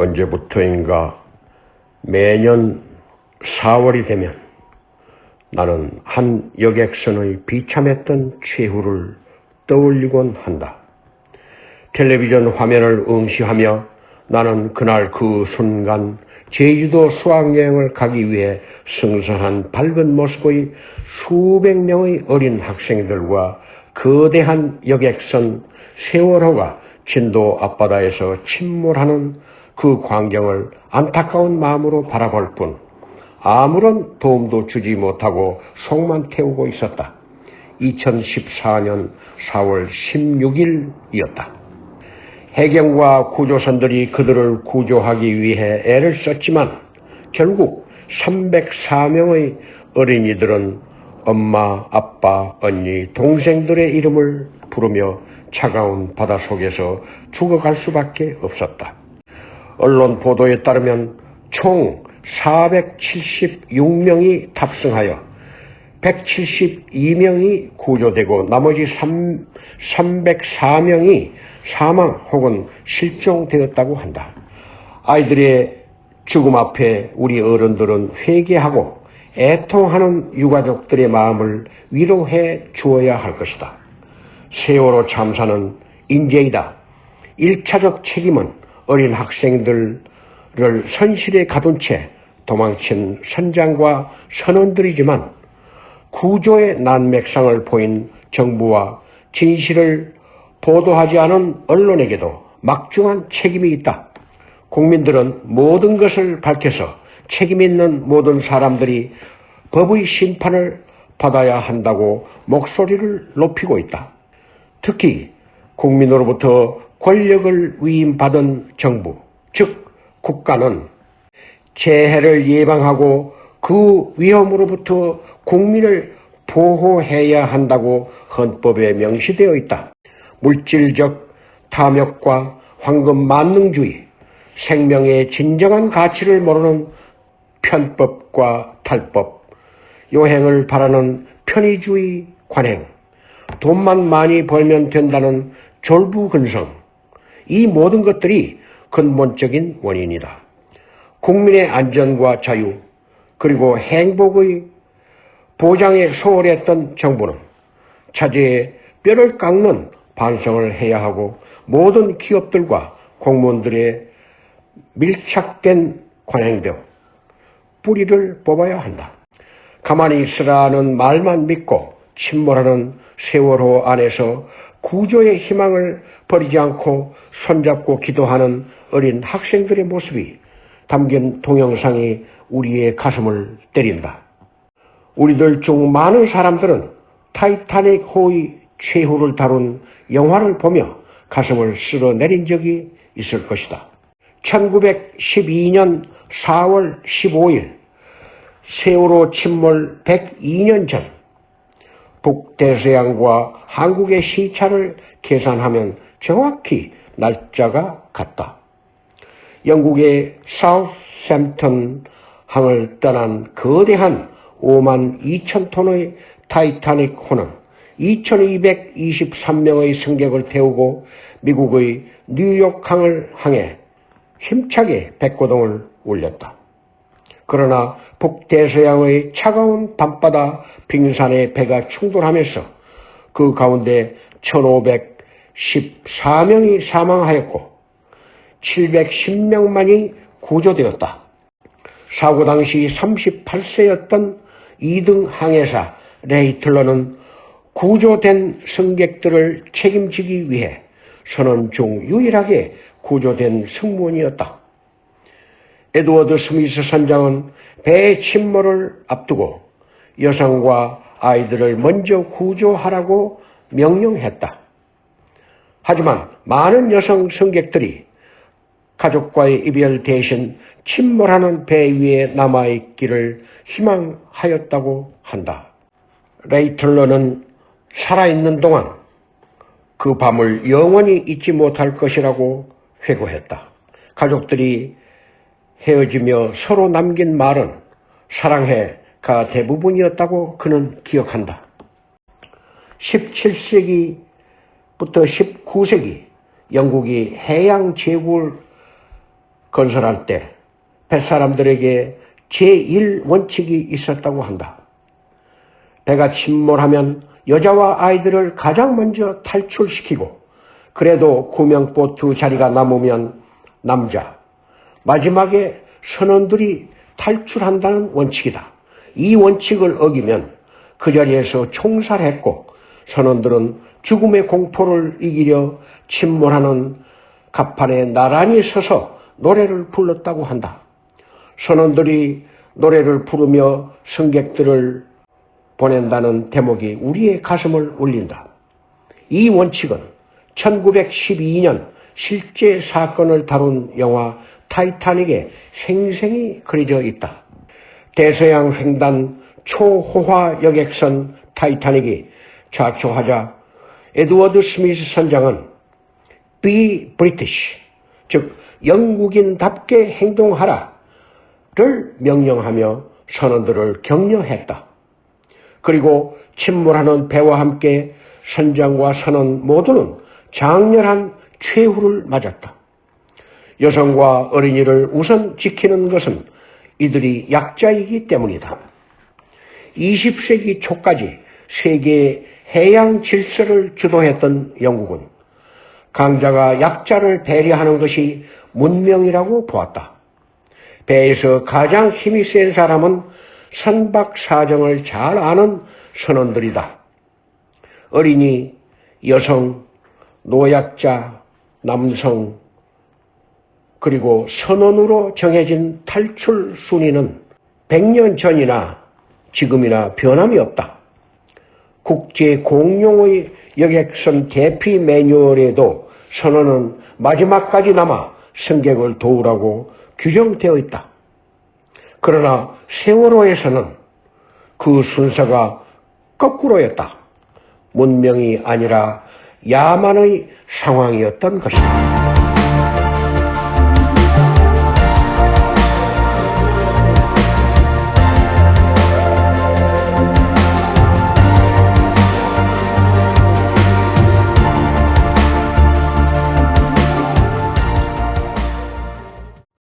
언제부터인가 매년 4월이 되면 나는 한 여객선의 비참했던 최후를 떠올리곤 한다. 텔레비전 화면을 응시하며 나는 그날 그 순간 제주도 수학여행을 가기 위해 승선한 밝은 모습의 수백 명의 어린 학생들과 거대한 여객선 세월호가 진도 앞바다에서 침몰하는 그 광경을 안타까운 마음으로 바라볼 뿐 아무런 도움도 주지 못하고 속만 태우고 있었다. 2014년 4월 16일이었다. 해경과 구조선들이 그들을 구조하기 위해 애를 썼지만 결국 304명의 어린이들은 엄마, 아빠, 언니, 동생들의 이름을 부르며 차가운 바다 속에서 죽어갈 수밖에 없었다. 언론 보도에 따르면 총 476명이 탑승하여 172명이 구조되고 나머지 304명이 사망 혹은 실종되었다고 한다. 아이들의 죽음 앞에 우리 어른들은 회개하고 애통하는 유가족들의 마음을 위로해 주어야 할 것이다. 세월호 참사는 인재이다. 1차적 책임은 어린 학생들을 선실에 가둔 채 도망친 선장과 선원들이지만 구조의 난맥상을 보인 정부와 진실을 보도하지 않은 언론에게도 막중한 책임이 있다. 국민들은 모든 것을 밝혀서 책임 있는 모든 사람들이 법의 심판을 받아야 한다고 목소리를 높이고 있다. 특히 국민으로부터 권력을 위임받은 정부, 즉 국가는 재해를 예방하고 그 위험으로부터 국민을 보호해야 한다고 헌법에 명시되어 있다. 물질적 탐욕과 황금 만능주의, 생명의 진정한 가치를 모르는 편법과 탈법, 요행을 바라는 편의주의 관행, 돈만 많이 벌면 된다는 졸부근성, 이 모든 것들이 근본적인 원인이다. 국민의 안전과 자유 그리고 행복의 보장에 소홀했던 정부는 차제에 뼈를 깎는 반성을 해야 하고 모든 기업들과 공무원들의 밀착된 관행대로 뿌리를 뽑아야 한다. 가만히 있으라는 말만 믿고 침몰하는 세월호 안에서 구조의 희망을 버리지 않고 손잡고 기도하는 어린 학생들의 모습이 담긴 동영상이 우리의 가슴을 때린다. 우리들 중 많은 사람들은 타이타닉호의 최후를 다룬 영화를 보며 가슴을 쓸어내린 적이 있을 것이다. 1912년 4월 15일 세월호 침몰 102년 전 북대서양과 한국의 시차를 계산하면 정확히 날짜가 같다. 영국의 사우샘턴 항을 떠난 거대한 5만 2천 톤의 타이타닉호는 2223명의 승객을 태우고 미국의 뉴욕항을 향해 힘차게 백고동을 울렸다. 그러나 북대서양의 차가운 밤바다 빙산의 배가 충돌하면서 그 가운데 1514명이 사망하였고 710명만이 구조되었다. 사고 당시 38세였던 2등 항해사 레이틀러는 구조된 승객들을 책임지기 위해 선원 중 유일하게 구조된 승무원이었다. 에드워드 스미스 선장은 배 침몰을 앞두고 여성과 아이들을 먼저 구조하라고 명령했다. 하지만 많은 여성 승객들이 가족과의 이별 대신 침몰하는 배 위에 남아있기를 희망하였다고 한다. 레이틀러는 살아있는 동안 그 밤을 영원히 잊지 못할 것이라고 회고했다. 가족들이 헤어지며 서로 남긴 말은 사랑해가 대부분이었다고 그는 기억한다. 17세기부터 19세기 영국이 해양 제국을 건설할 때 뱃사람들에게 제1원칙이 있었다고 한다. 배가 침몰하면 여자와 아이들을 가장 먼저 탈출시키고 그래도 구명보트 자리가 남으면 남자, 마지막에 선원들이 탈출한다는 원칙이다. 이 원칙을 어기면 그 자리에서 총살했고 선원들은 죽음의 공포를 이기려 침몰하는 갑판에 나란히 서서 노래를 불렀다고 한다. 선원들이 노래를 부르며 승객들을 보낸다는 대목이 우리의 가슴을 울린다. 이 원칙은 1912년 실제 사건을 다룬 영화 타이타닉에 생생히 그려져 있다. 대서양 횡단 초호화 여객선 타이타닉이 좌초하자 에드워드 스미스 선장은 Be British, 즉 영국인답게 행동하라를 명령하며 선원들을 격려했다. 그리고 침몰하는 배와 함께 선장과 선원 모두는 장렬한 최후를 맞았다. 여성과 어린이를 우선 지키는 것은 이들이 약자이기 때문이다. 20세기 초까지 세계의 해양 질서를 주도했던 영국은 강자가 약자를 배려하는 것이 문명이라고 보았다. 배에서 가장 힘이 센 사람은 선박 사정을 잘 아는 선원들이다. 어린이, 여성, 노약자, 남성, 그리고 선원으로 정해진 탈출 순위는 100년 전이나 지금이나 변함이 없다. 국제 공용의 여객선 대피 매뉴얼에도 선원은 마지막까지 남아 승객을 도우라고 규정되어 있다. 그러나 세월호에서는 그 순서가 거꾸로였다. 문명이 아니라 야만의 상황이었던 것이다.